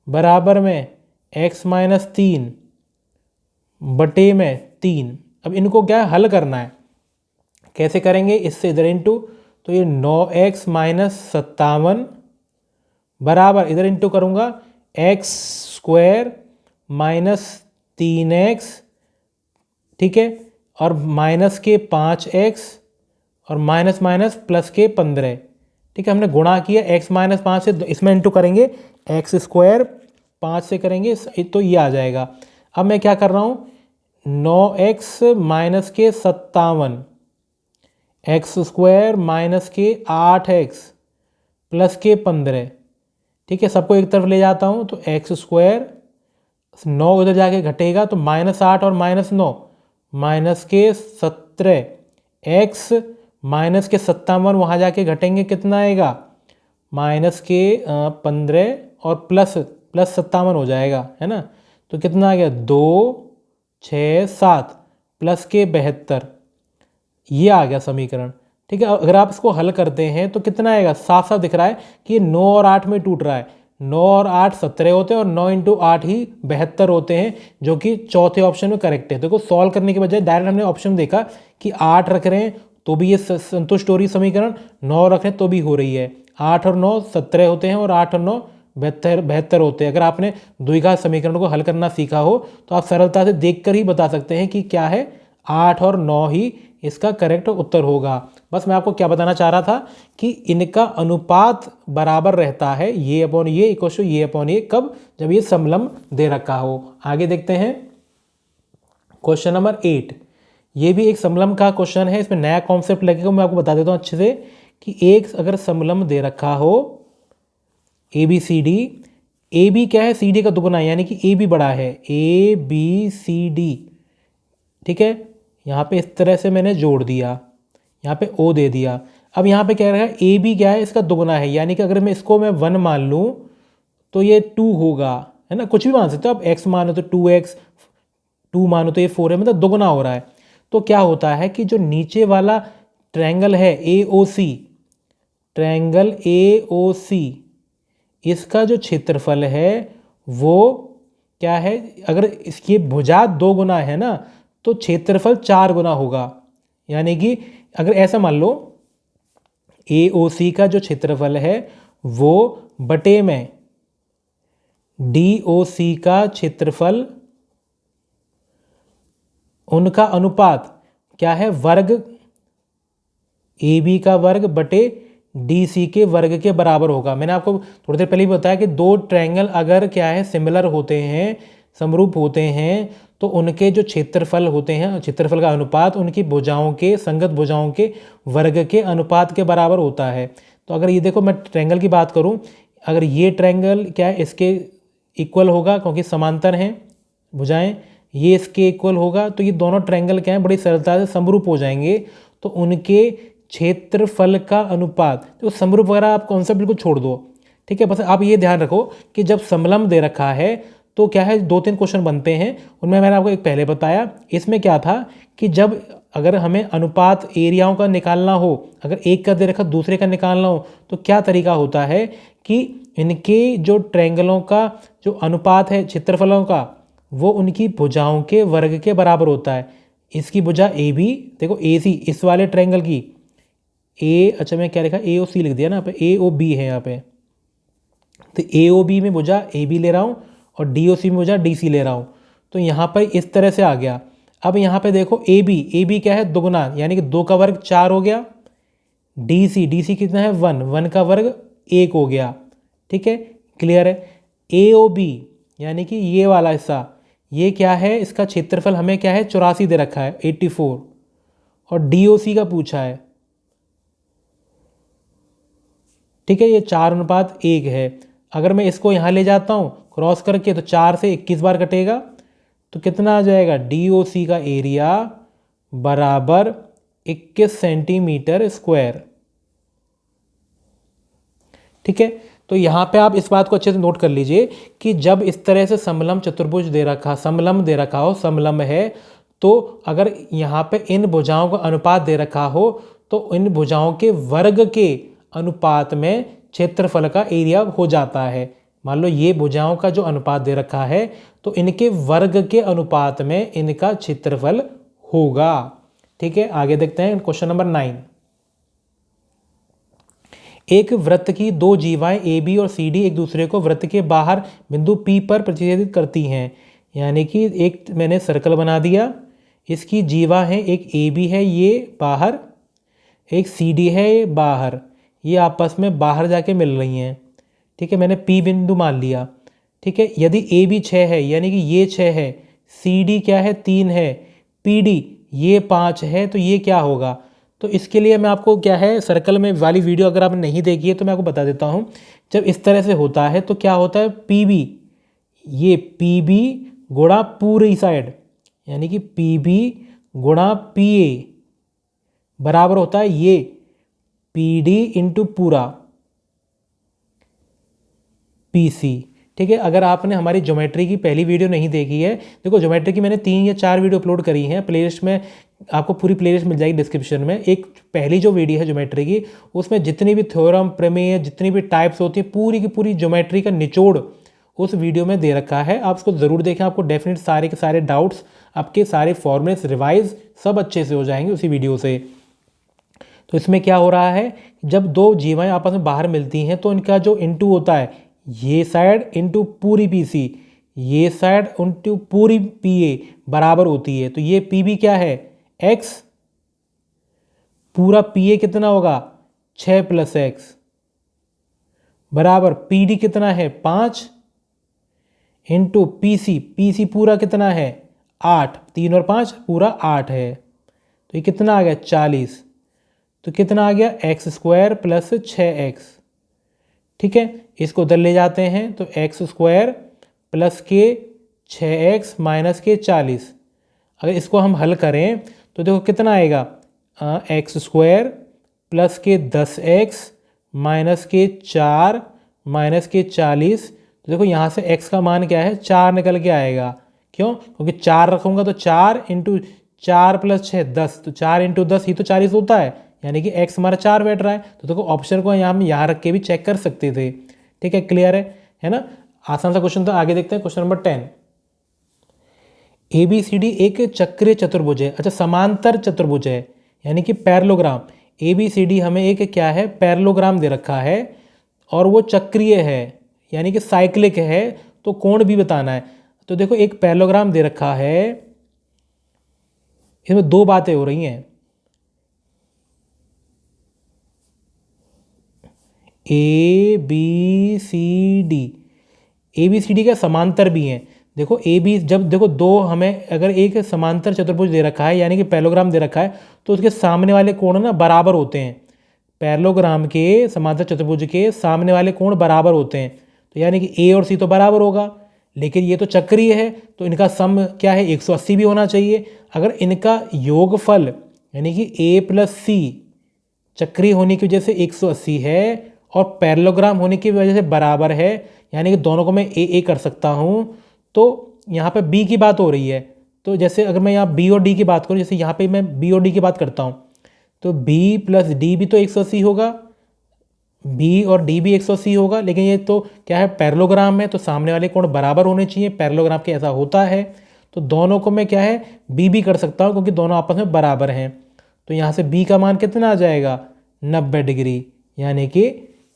बराबर में x माइनस 3 बटे में 3। अब इनको क्या है हल करना है, कैसे करेंगे, इससे इधर इंटू, तो ये 9x माइनस 57 बराबर इधर इंटू करूँगा x स्क्वायर माइनस 3x, ठीक है, और माइनस के 5x और माइनस माइनस प्लस के 15। ठीक है, हमने गुणा किया x माइनस 5 से, इसमें इंटू करेंगे x स्क्वायर 5 से करेंगे तो ये आ जाएगा। अब मैं क्या कर रहा हूँ 9x माइनस के 57 x स्क्वायर माइनस के 8x प्लस के 15। ठीक है, सबको एक तरफ ले जाता हूँ तो x स्क्वायर 9 उधर जाके घटेगा तो -8 और -9 माइनस के 17 x माइनस के 57 वहाँ जाके घटेंगे कितना आएगा माइनस के 15 और प्लस 57 हो जाएगा, है ना। तो कितना आ गया 2 6 7 प्लस के 72, ये आ गया समीकरण। ठीक है, अगर आप इसको हल करते हैं तो कितना आएगा, साफ साफ दिख रहा है कि ये 9 और 8 में टूट रहा है। 9 और 8 17 होते हैं और 9 इंटू 8 ही 72 होते हैं, जो कि चौथे ऑप्शन में करेक्ट है। देखो सॉल्व करने के बजाय डायरेक्ट हमने ऑप्शन देखा कि 8 रख रहे हैं तो भी ये संतुष्ट हो रही समीकरण, 9 रख रहे हैं तो भी हो रही है। 8 और 9 17 होते हैं और 8 और 9 72 होते हैं। अगर आपने द्विघात समीकरण को हल करना सीखा हो तो आप सरलता से देखकर ही बता सकते हैं कि क्या है 8 और 9 ही इसका करेक्ट उत्तर होगा। बस मैं आपको क्या बताना चाह रहा था कि इनका अनुपात बराबर रहता है, ये अपॉन ये इक्वल टू ये अपॉन ये, कब, जब ये समलंब दे रखा हो। आगे देखते हैं क्वेश्चन नंबर 8। ये भी एक समलंब का क्वेश्चन है, इसमें नया कॉन्सेप्ट लगेगा, मैं आपको बता देता हूँ अच्छे से कि एक अगर समलंब दे रखा हो A B C D, A B क्या है सी डी का दुगुना है, यानी कि ए बी बड़ा है, ए बी सी डी। ठीक है, यहाँ पे इस तरह से मैंने जोड़ दिया, यहाँ पे ओ दे दिया। अब यहाँ पे क्या रहा है ए बी क्या है इसका दुगुना है, यानी कि अगर मैं इसको मैं 1 मान लूँ तो ये 2 होगा, है ना, कुछ भी मान सकते हो आप, x मानो तो 2x, 2 मानो तो ये 4 है, मतलब दुगुना हो रहा है। तो क्या होता है कि जो नीचे वाला ट्रायंगल है ए ओ सी, ट्रायंगल ए ओ सी, इसका जो क्षेत्रफल है वो क्या है, अगर इसकी भुजा 2 गुना है ना तो क्षेत्रफल 4 गुना होगा। यानी कि अगर ऐसा मान लो ए ओ सी का जो क्षेत्रफल है वो बटे में डी ओ सी का क्षेत्रफल, उनका अनुपात क्या है वर्ग ए बी का वर्ग बटे डी सी के वर्ग के बराबर होगा। मैंने आपको थोड़ी देर पहले ही बताया कि दो ट्रायंगल अगर क्या है सिमिलर होते हैं, समरूप होते हैं, तो उनके जो क्षेत्रफल होते हैं, क्षेत्रफल का अनुपात उनकी भुजाओं के, संगत भुजाओं के वर्ग के अनुपात के बराबर होता है। तो अगर ये देखो मैं ट्रायंगल की बात करूं, अगर ये ट्रायंगल क्या है इसके इक्वल होगा क्योंकि समांतर हैं भुजाएं, ये इसके इक्वल होगा, तो ये दोनों ट्रायंगल क्या है बड़ी सरलता से समरूप हो जाएंगे। तो उनके क्षेत्रफल का अनुपात, तो समरूप वगैरह आप कॉन्सेप्ट बिल्कुल छोड़ दो, ठीक है। बस आप ये ध्यान रखो कि जब समलंब दे रखा है तो क्या है 2-3 क्वेश्चन बनते हैं, उनमें मैंने आपको एक पहले बताया, इसमें क्या था कि जब अगर हमें अनुपात एरियाओं का निकालना हो, अगर एक का दे रखा दूसरे का निकालना हो, तो क्या तरीका होता है कि इनके जो ट्रायंगलों का जो अनुपात है क्षेत्रफलों का, वो उनकी भुजाओं के वर्ग के बराबर होता है। इसकी भुजा ए बी, देखो ए सी इस वाले ट्रायंगल की ए, अच्छा मैं क्या लिखा ए ओ सी लिख दिया ना, यहाँ पे ए ओ बी है यहाँ पे, तो ए ओ बी में भुजा ए बी ले रहा हूँ और डी ओ सी में भुजा डी सी ले रहा हूँ, तो यहाँ पर इस तरह से आ गया। अब यहाँ पे देखो ए बी क्या है दुगुना, यानी कि 2 का वर्ग 4 हो गया, डी सी कितना है 1, 1 का वर्ग 1 हो गया, ठीक है, क्लियर है। ए ओ बी यानी कि ये वाला हिस्सा, ये क्या है इसका क्षेत्रफल हमें क्या है 84 दे रखा है 84, और डी ओ सी का पूछा है, ठीक है, ये 4:1 है। अगर मैं इसको यहाँ ले जाता हूँ क्रॉस करके तो 4 से 21 बार कटेगा, तो कितना आ जाएगा डी ओ सी का एरिया बराबर 21 सेंटीमीटर स्क्वायर, ठीक है। तो यहाँ पे आप इस बात को अच्छे से नोट कर लीजिए कि जब इस तरह से समलम चतुर्भुज दे रखा, समलम दे रखा हो, समलम है, तो अगर यहाँ पे इन भुजाओं का अनुपात दे रखा हो तो इन भुजाओं के वर्ग के अनुपात में क्षेत्रफल का एरिया हो जाता है। मान लो ये भुजाओं का जो अनुपात दे रखा है तो इनके वर्ग के अनुपात में इनका क्षेत्रफल होगा। ठीक है, आगे देखते हैं क्वेश्चन नंबर 9। एक वृत्त की दो जीवाएं ए बी और सी डी एक दूसरे को वृत्त के बाहर बिंदु पी पर प्रतिच्छेदित करती हैं। यानी कि एक मैंने सर्कल बना दिया, इसकी जीवा है, एक ए बी है ये बाहर, एक सी डी है ये बाहर, ये आपस में बाहर जाके मिल रही हैं। ठीक है, मैंने पी बिंदु मान लिया। ठीक है, यदि ए बी 6 है यानी कि ये 6 है, सी डी क्या है 3 है, पी डी ये 5 है, तो ये क्या होगा। तो इसके लिए मैं आपको क्या है सर्कल में वाली वीडियो अगर आपने नहीं देखी है तो मैं आपको बता देता हूँ। जब इस तरह से होता है तो क्या होता है, पी बी, ये पी बी गुणा पूरी साइड यानी कि पी बी गुणा पी ए बराबर होता है ये पी डी इंटू पूरा पी सी। ठीक है, अगर आपने हमारी ज्योमेट्री की पहली वीडियो नहीं देखी है, देखो ज्योमेट्री की मैंने 3 या 4 वीडियो अपलोड करी हैं प्लेलिस्ट में, आपको पूरी प्लेलिस्ट मिल जाएगी डिस्क्रिप्शन में। एक पहली जो वीडियो है ज्योमेट्री की, उसमें जितनी भी थ्योरम, प्रमेय, जितनी भी टाइप्स होती है, पूरी की पूरी ज्योमेट्री का निचोड़ उस वीडियो में दे रखा है। आप उसको ज़रूर देखें, आपको डेफिनेट सारे के सारे डाउट्स, आपके सारे फॉर्मूलेस रिवाइज सब अच्छे से हो जाएंगे उसी वीडियो से। तो इसमें क्या हो रहा है, जब दो जीवाएं आपस में बाहर मिलती हैं तो इनका जो इंटू होता है, ये साइड इंटू पूरी पी सी, ये साइड इंटू पूरी पी ए बराबर होती है। तो ये पी बी क्या है x, पूरा पी ए कितना होगा 6 + x बराबर पी डी कितना है 5 इंटू पी सी पूरा कितना है 8, 3 और 5 पूरा 8 है। तो ये कितना आ गया 40। तो कितना आ गया x² + 6x। ठीक है, इसको उधर ले जाते हैं तो x² + के 6x - के 40। अगर इसको हम हल करें तो देखो कितना आएगा, x² + के 10x - के 4 - के 40। तो देखो यहाँ से x का मान क्या है 4 निकल के आएगा। क्यों, क्योंकि 4 रखूँगा तो 4 × 4 + 6 10, तो 4 × 10 ही तो 40 होता है, यानी कि x हमारा 4 बैठ रहा है। तो देखो ऑप्शन को हम यहाँ रख के भी चेक कर सकते थे। ठीक है, क्लियर है ना, आसान सा क्वेश्चन। तो आगे देखते हैं question number 10। A B C D एक चक्रीय चतुर्भुज है, अच्छा समांतर चतुर्भुज है यानी कि parallelogram. A B C D हमें एक क्या है पैरेललोग्राम दे रखा है और वो चक्रीय है यानी कि साइक्लिक है, तो कोण भी बताना है। तो देखो एक पैरेललोग्राम दे रखा है, इसमें दो बातें हो रही हैं, A B C D, A B C D के समांतर भी हैं। देखो ए बी, जब देखो दो हमें अगर एक समांतर चतुर्भुज दे रखा है यानी कि पैरेललोग्राम दे रखा है तो उसके सामने वाले कोण ना बराबर होते हैं। पैरेललोग्राम के समांतर चतुर्भुज के सामने वाले कोण बराबर होते हैं, तो यानी कि ए और सी तो बराबर होगा। लेकिन ये तो चक्रीय है तो इनका सम क्या है 180 भी होना चाहिए। अगर इनका योगफल यानी कि ए प्लस सी चक्रीय होने की वजह से 180 है और पैरेललोग्राम होने की वजह से बराबर है, यानी कि दोनों को मैं ए कर सकता हूँ। तो यहाँ पे बी की बात हो रही है, तो जैसे अगर मैं यहाँ बी और डी की बात करूँ, जैसे यहाँ पे मैं बी और डी की बात करता हूँ तो बी प्लस डी भी तो 180 होगा, बी और डी भी 180 होगा। लेकिन ये तो क्या है पैरेललोग्राम है तो सामने वाले कोण बराबर होने चाहिए, पैरेललोग्राम के ऐसा होता है। तो दोनों को मैं क्या है बी कर सकता हूँ क्योंकि दोनों आपस में बराबर हैं। तो यहाँ से बी का मान कितना आ जाएगा 90 डिग्री, यानी कि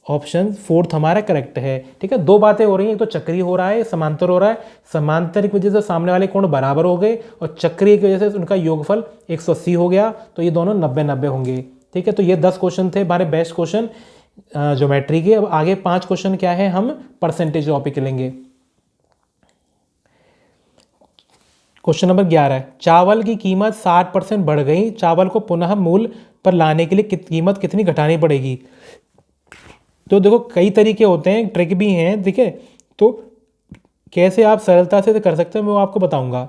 ऑप्शन 4 हमारा करेक्ट है। ठीक है, दो बातें हो रही हैं, एक तो चक्रीय हो रहा है, समांतर हो रहा है। समांतर की वजह से सामने वाले कोण बराबर हो गए और चक्रीय की वजह से उनका योगफल 180 हो गया, तो ये दोनों 90-90 होंगे। ठीक है, तो ये 10 क्वेश्चन थे हमारे बेस्ट क्वेश्चन ज्योमेट्री के। अब आगे 5 क्वेश्चन क्या है हम परसेंटेज टॉपिक लेंगे। क्वेश्चन नंबर 11, चावल की कीमत 60% बढ़ गई, चावल को पुनः मूल्य पर लाने के लिए कीमत कितनी घटानी पड़ेगी। तो देखो कई तरीके होते हैं, ट्रिक भी हैं। ठीक है, तो कैसे आप सरलता से कर सकते हो मैं वो आपको बताऊंगा।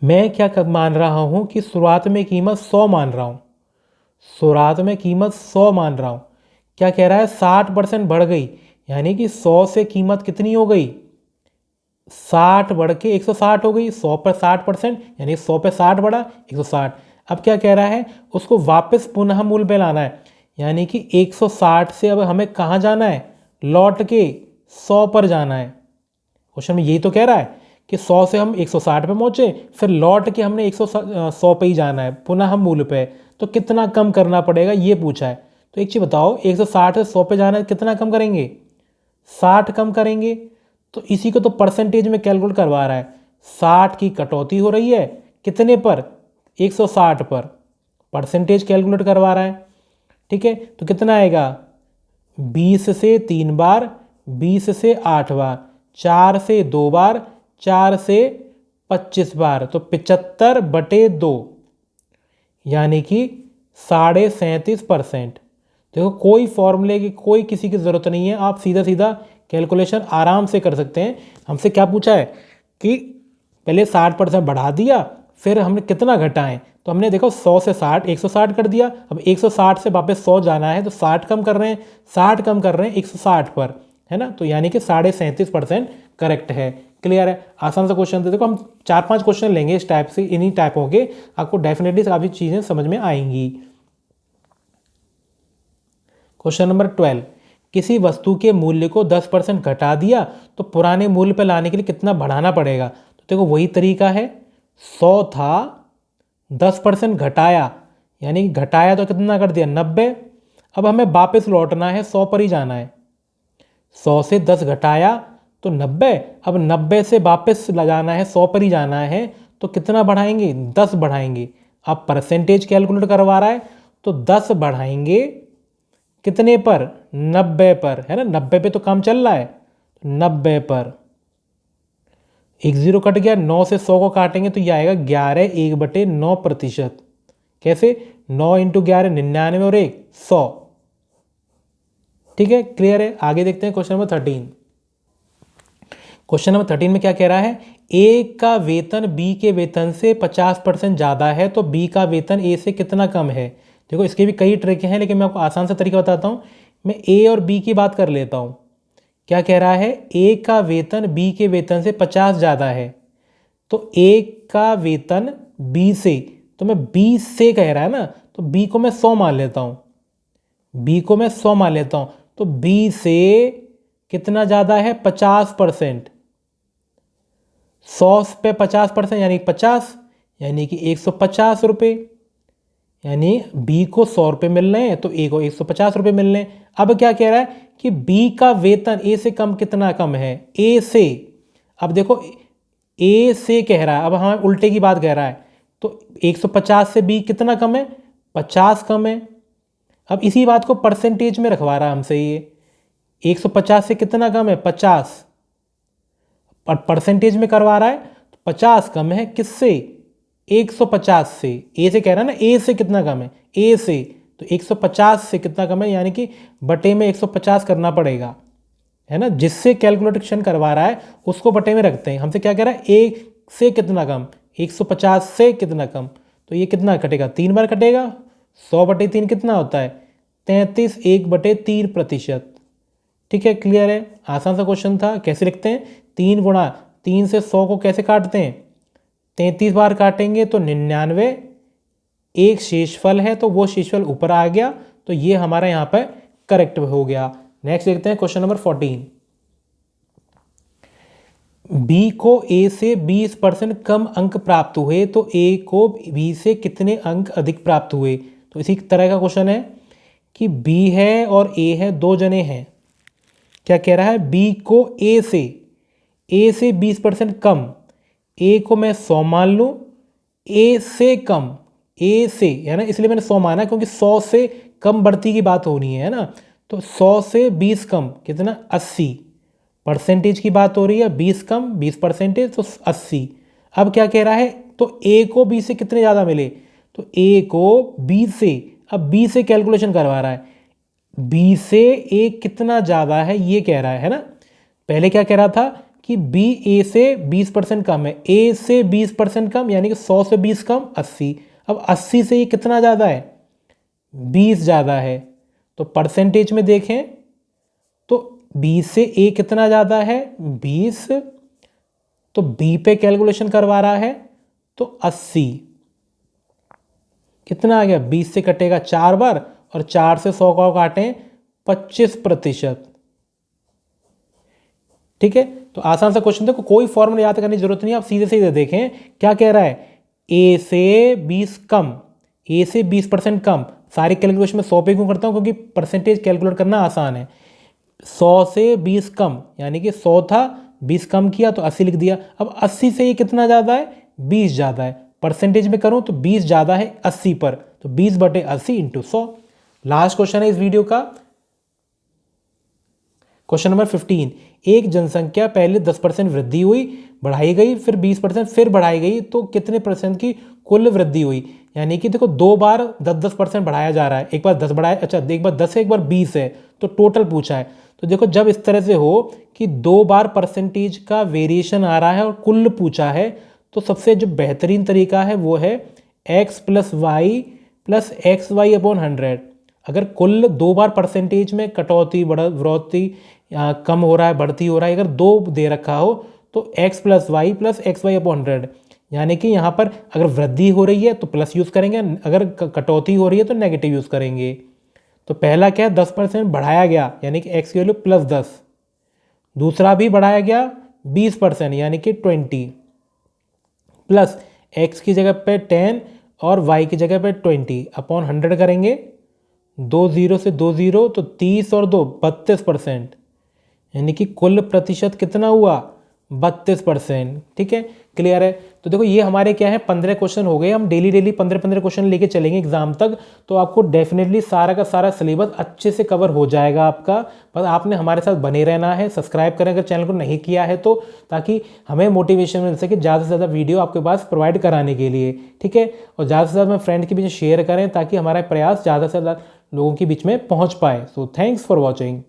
मैं क्या मान रहा हूं कि शुरुआत में कीमत 100 मान रहा हूं, शुरुआत में कीमत 100 मान रहा हूं। क्या कह रहा है 60% बढ़ गई, यानी कि 100 से कीमत कितनी हो गई, 60 बढ़ के 160 हो गई। 100 पर 60%, यानी 100 पे 60 बढ़ा 160। अब क्या कह रहा है, उसको वापस पुनः मूल पे लाना है, यानी कि 160 से अब हमें कहाँ जाना है, लौट के 100 पर जाना है। क्वेश्चन में यही तो कह रहा है कि 100 से हम 160 पे पहुंचे, फिर लौट के हमने 100 पे ही जाना है, पुनः मूल पे। तो कितना कम करना पड़ेगा ये पूछा है। तो एक चीज़ बताओ, 160 से 100 पे जाना है, कितना कम करेंगे, 60 कम करेंगे। तो इसी को तो परसेंटेज में कैलकुलेट करवा रहा है। 60 की कटौती हो रही है कितने पर, 160 पर, परसेंटेज कैलकुलेट करवा रहा है। ठीक है, तो कितना आएगा, 20 से 3 बार, 20 से 8 बार, 4 से 2 बार, 4 से 25 बार, तो 75/2, यानी कि 37.5%। देखो कोई फॉर्मूले की, कोई किसी की ज़रूरत नहीं है, आप सीधा सीधा कैलकुलेशन आराम से कर सकते हैं। हमसे क्या पूछा है कि पहले 60% बढ़ा दिया, फिर हमने कितना घटाएं, तो हमने देखो 100 से 60 160 कर दिया। अब 160 से वापस 100 जाना है, तो 60 कम कर रहे हैं, 60 कम कर रहे हैं 160 पर, है ना। तो यानी कि 37.5% करेक्ट है। क्लियर है, आसान सा क्वेश्चन था। देखो हम 4-5 क्वेश्चन लेंगे इस टाइप से, इन्हीं टाइपों के, आपको डेफिनेटली काफ़ी चीज़ें समझ में आएंगी। क्वेश्चन नंबर 12, किसी वस्तु के मूल्य को 10% घटा दिया तो पुराने मूल्य पर लाने के लिए कितना बढ़ाना पड़ेगा। तो देखो वही तरीका है, 100 था, 10% घटाया, यानी कि घटाया तो कितना कर दिया, 90। अब हमें वापस लौटना है, 100 पर ही जाना है। 100 से 10 घटाया तो 90, अब 90 से वापस जाना है, 100 पर ही जाना है, तो कितना बढ़ाएंगे, 10 बढ़ाएंगे। अब परसेंटेज कैलकुलेट करवा रहा है, तो 10 बढ़ाएंगे कितने पर, 90 पर, है ना। 90 पे तो काम चल रहा है, 90 पर। 1 0 कट गया, 9 से 100 को काटेंगे तो यह आएगा 11 1/9%। कैसे, 9 × 11 99 और 1 100। ठीक है, क्लियर है। आगे देखते हैं क्वेश्चन नंबर 13। क्वेश्चन नंबर 13 में क्या कह रहा है, ए का वेतन बी के वेतन से 50% ज़्यादा है, तो बी का वेतन ए से कितना कम है। देखो इसके भी कई ट्रिक हैं, लेकिन मैं आपको आसान सा तरीका बताता हूँ। मैं ए और बी की बात कर लेता हूँ। क्या कह रहा है, ए का वेतन बी के वेतन से 50 ज़्यादा है, तो ए का वेतन बी से, तो मैं बी से कह रहा है ना, तो बी को मैं 100 मान लेता हूँ, बी को मैं 100 मान लेता हूँ। तो बी से कितना ज़्यादा है, 50%। 100 पे 50% यानी 50, यानी कि 150 रुपये, यानी बी को 100 रुपये मिल रहे हैं तो ए को 150 रुपये मिल रहे हैं। अब क्या कह रहा है कि बी का वेतन ए से कम, कितना कम है, ए से। अब देखो ए से कह रहा है, अब हमें उल्टे की बात कह रहा है, तो 150 से बी कितना कम है, 50 कम है। अब इसी बात को परसेंटेज में रखवा रहा है हमसे, ये 150 से कितना कम है, 50, और परसेंटेज में करवा रहा है, तो 50 कम है किससे, 150 से। ए से कह रहा है ना, ए से कितना कम है, ए से, तो 150 से कितना कम है, यानी कि बटे में 150 करना पड़ेगा, है ना। जिससे कैलकुलेशन करवा रहा है उसको बटे में रखते हैं। हमसे क्या कह रहा है, ए से कितना कम, 150 से कितना कम, तो ये कितना कटेगा, 3 बार कटेगा। 100/3 कितना होता है, 33 1/3%। ठीक है, क्लियर है, आसान सा क्वेश्चन था। कैसे लिखते हैं, 3 गुणा 3 से 100 को कैसे काटते हैं, 33 बार काटेंगे तो 99, एक शेषफल है तो वो शेषफल ऊपर आ गया, तो ये हमारा यहाँ पर करेक्ट हो गया। नेक्स्ट देखते हैं क्वेश्चन नंबर 14। बी को ए से 20% कम अंक प्राप्त हुए, तो ए को बी से कितने अंक अधिक प्राप्त हुए। तो इसी तरह का क्वेश्चन है कि बी है और ए है, दो जने हैं। क्या कह रहा है, बी को ए से 20% कम, ए को मैं 100 मान लूँ, ए से कम, ए से, है ना, इसलिए मैंने 100 माना क्योंकि 100 से कम बढ़ती की बात होनी है ना। तो 100 से 20 कम कितना, 80, परसेंटेज की बात हो रही है, 20 कम 20% तो 80। अब क्या कह रहा है, तो ए को बी से कितने ज़्यादा मिले, तो ए को बी से, अब बी से कैलकुलेशन करवा रहा है, बी से ए कितना ज़्यादा है ये कह रहा है ना। पहले क्या कह रहा था कि बी ए से 20% कम है, ए से 20% कम, यानी कि 100 से 20 कम 80। अब 80 से ये कितना ज़्यादा है, 20 ज़्यादा है, तो परसेंटेज में देखें तो 20 से ए कितना ज़्यादा है 20, तो बी पे कैलकुलेशन करवा रहा है तो 80। कितना आ गया 20 से कटेगा 4 बार और 4 से 100 को काटें 25%। ठीक है, तो आसान सा क्वेश्चन देखो, कोई फॉर्मूला याद करने की जरूरत नहीं, आप सीधे सीधे देखें क्या कह रहा है। ए से 20 कम, ए से 20% कम। सारी कैलकुलेशन में 100 पे क्यों करता हूं, क्योंकि परसेंटेज कैलकुलेट करना आसान है। 100 से 20 कम, यानी कि 100 था 20 कम किया तो 80 लिख दिया। अब 80 से ये कितना ज़्यादा है 20 ज़्यादा है। परसेंटेज में करूं तो 20 ज़्यादा है 80 पर, तो 20/80 इंटू 100। लास्ट क्वेश्चन है इस वीडियो का, क्वेश्चन नंबर 15। एक जनसंख्या पहले 10% वृद्धि हुई, बढ़ाई गई, फिर 20%, फिर बढ़ाई गई, तो कितने परसेंट की कुल वृद्धि हुई। यानी कि देखो 2 बार 10-10% बढ़ाया जा रहा है, एक बार 10 बढ़ाया, अच्छा एक बार 10 है एक बार 20 है, तो टोटल पूछा है। तो देखो जब इस तरह से हो कि 2 बार परसेंटेज का वेरिएशन आ रहा है और कुल पूछा है, तो सबसे जो बेहतरीन तरीका है वो है x + y + xy/100। अगर कुल 2 बार परसेंटेज में कटौती बढ़ोतरी कम हो रहा है बढ़ती हो रहा है, अगर 2 दे रखा हो तो x + y + xy/100, यानी कि यहाँ पर अगर वृद्धि हो रही है तो प्लस यूज़ करेंगे, अगर कटौती हो रही है तो नेगेटिव यूज़ करेंगे। तो पहला क्या है 10% बढ़ाया गया, यानी कि x की वैल्यू +10। दूसरा भी बढ़ाया गया 20%, यानी कि 20, प्लस x की जगह पे 10 और y की जगह पे 20/100 करेंगे। 2 0 से 2 0 तो 30 और 2 32%, यानी कि कुल प्रतिशत कितना हुआ 32%। ठीक है, क्लियर है। तो देखो ये हमारे क्या है 15 क्वेश्चन हो गए। हम डेली 15 क्वेश्चन लेके चलेंगे एग्जाम तक, तो आपको डेफिनेटली सारा का सारा सिलेबस अच्छे से कवर हो जाएगा आपका। बस आपने हमारे साथ बने रहना है, सब्सक्राइब करें अगर चैनल को नहीं किया है तो, ताकि हमें मोटिवेशन मिल सके ज़्यादा से ज़्यादा वीडियो आपके पास प्रोवाइड कराने के लिए। ठीक है, और ज़्यादा से ज़्यादा फ्रेंड के बीच शेयर करें ताकि हमारा प्रयास ज़्यादा से ज़्यादा लोगों के बीच में पहुँच पाए। So thanks for watching.